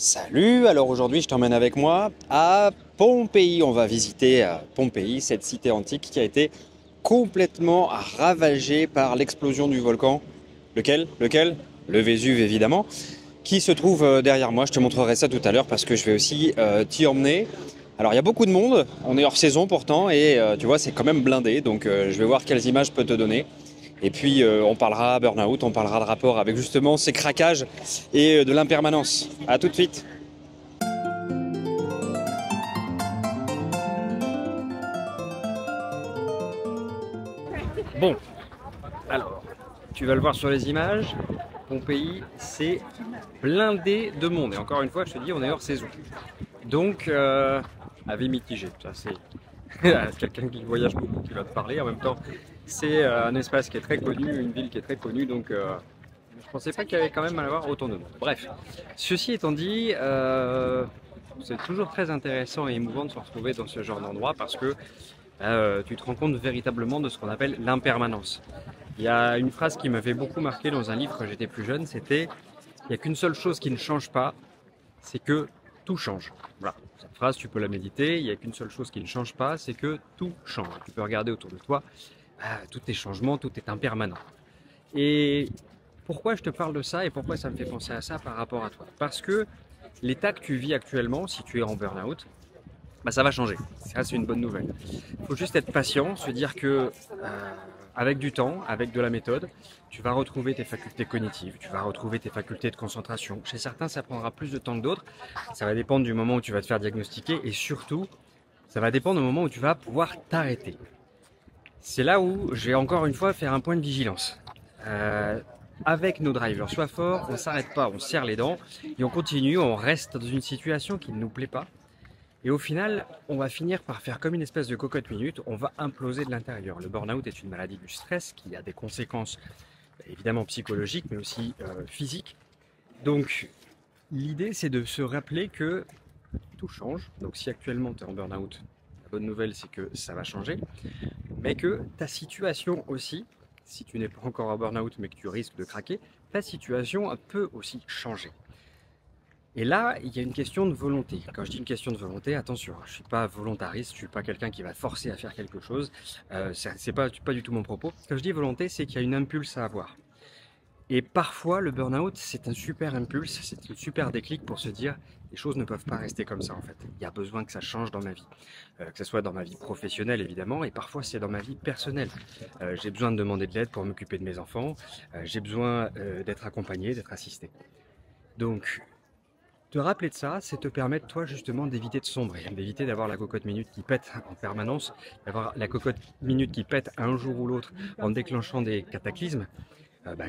Salut, alors aujourd'hui je t'emmène avec moi à Pompéi. On va visiter Pompéi, cette cité antique qui a été complètement ravagée par l'explosion du volcan. Lequel? Le Vésuve évidemment, qui se trouve derrière moi. Je te montrerai ça tout à l'heure parce que je vais aussi t'y emmener. Alors il y a beaucoup de monde, on est hors saison pourtant et tu vois c'est quand même blindé, donc je vais voir quelles images je peux te donner. Et puis on parlera burn-out, on parlera de rapport avec justement ces craquages et de l'impermanence. À tout de suite. Bon, alors, tu vas le voir sur les images, Pompéi, c'est blindé de monde. Et encore une fois, je te dis, on est hors saison. Donc, avis mitigé. Ça, c'est quelqu'un qui voyage beaucoup qui va te parler. En même temps, c'est un espace qui est très connu, une ville qui est très connue. Donc, je pensais pas qu'il y avait quand même à avoir autant de monde. Bref, ceci étant dit, c'est toujours très intéressant et émouvant de se retrouver dans ce genre d'endroit parce que tu te rends compte véritablement de ce qu'on appelle l'impermanence. Il y a une phrase qui m'avait beaucoup marqué dans un livre quand j'étais plus jeune, c'était « Il n'y a qu'une seule chose qui ne change pas, c'est que tout change ». Voilà, cette phrase tu peux la méditer, il n'y a qu'une seule chose qui ne change pas, c'est que tout change. Tu peux regarder autour de toi, tout est changement, tout est impermanent. Et pourquoi je te parle de ça et pourquoi ça me fait penser à ça par rapport à toi? Parce que l'état que tu vis actuellement, si tu es en burn-out, bah ça va changer. Ça, c'est une bonne nouvelle. Il faut juste être patient, se dire que avec du temps, avec de la méthode, tu vas retrouver tes facultés cognitives, tu vas retrouver tes facultés de concentration. Chez certains, ça prendra plus de temps que d'autres. Ça va dépendre du moment où tu vas te faire diagnostiquer et surtout, ça va dépendre du moment où tu vas pouvoir t'arrêter. C'est là où je vais encore une fois faire un point de vigilance. Avec nos drivers, sois fort, on ne s'arrête pas, on serre les dents et on continue, on reste dans une situation qui ne nous plaît pas. Et au final, on va finir par faire comme une espèce de cocotte minute, on va imploser de l'intérieur. Le burn-out est une maladie du stress qui a des conséquences évidemment psychologiques mais aussi physiques. Donc l'idée c'est de se rappeler que tout change. Donc si actuellement tu es en burn-out, la bonne nouvelle c'est que ça va changer. Mais que ta situation aussi, si tu n'es pas encore en burn-out mais que tu risques de craquer, ta situation peut aussi changer. Et là, il y a une question de volonté. Quand je dis une question de volonté, attention, je ne suis pas volontariste, je ne suis pas quelqu'un qui va forcer à faire quelque chose. C'est pas du tout mon propos. Quand je dis volonté, c'est qu'il y a une impulse à avoir. Et parfois, le burn-out, c'est un super impulse, c'est un super déclic pour se dire les choses ne peuvent pas rester comme ça en fait. Il y a besoin que ça change dans ma vie. Que ce soit dans ma vie professionnelle évidemment, et parfois c'est dans ma vie personnelle. J'ai besoin de demander de l'aide pour m'occuper de mes enfants, j'ai besoin d'être accompagné, d'être assisté. Donc, te rappeler de ça, c'est te permettre toi justement d'éviter de sombrer, d'éviter d'avoir la cocotte minute qui pète en permanence, d'avoir la cocotte minute qui pète un jour ou l'autre en déclenchant des cataclysmes,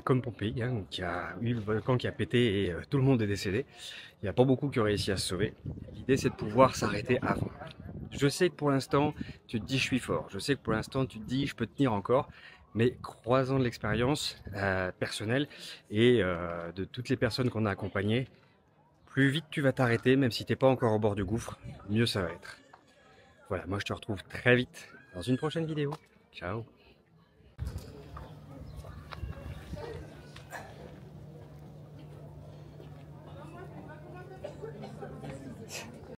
comme Pompéi, hein, qui a eu le volcan qui a pété et tout le monde est décédé. Il n'y a pas beaucoup qui ont réussi à se sauver. L'idée c'est de pouvoir s'arrêter avant. Je sais que pour l'instant tu te dis je suis fort, je sais que pour l'instant tu te dis je peux tenir encore, mais croisant de l'expérience personnelle et de toutes les personnes qu'on a accompagnées, plus vite tu vas t'arrêter, même si tu n'es pas encore au bord du gouffre, mieux ça va être. Voilà, moi je te retrouve très vite dans une prochaine vidéo. Ciao!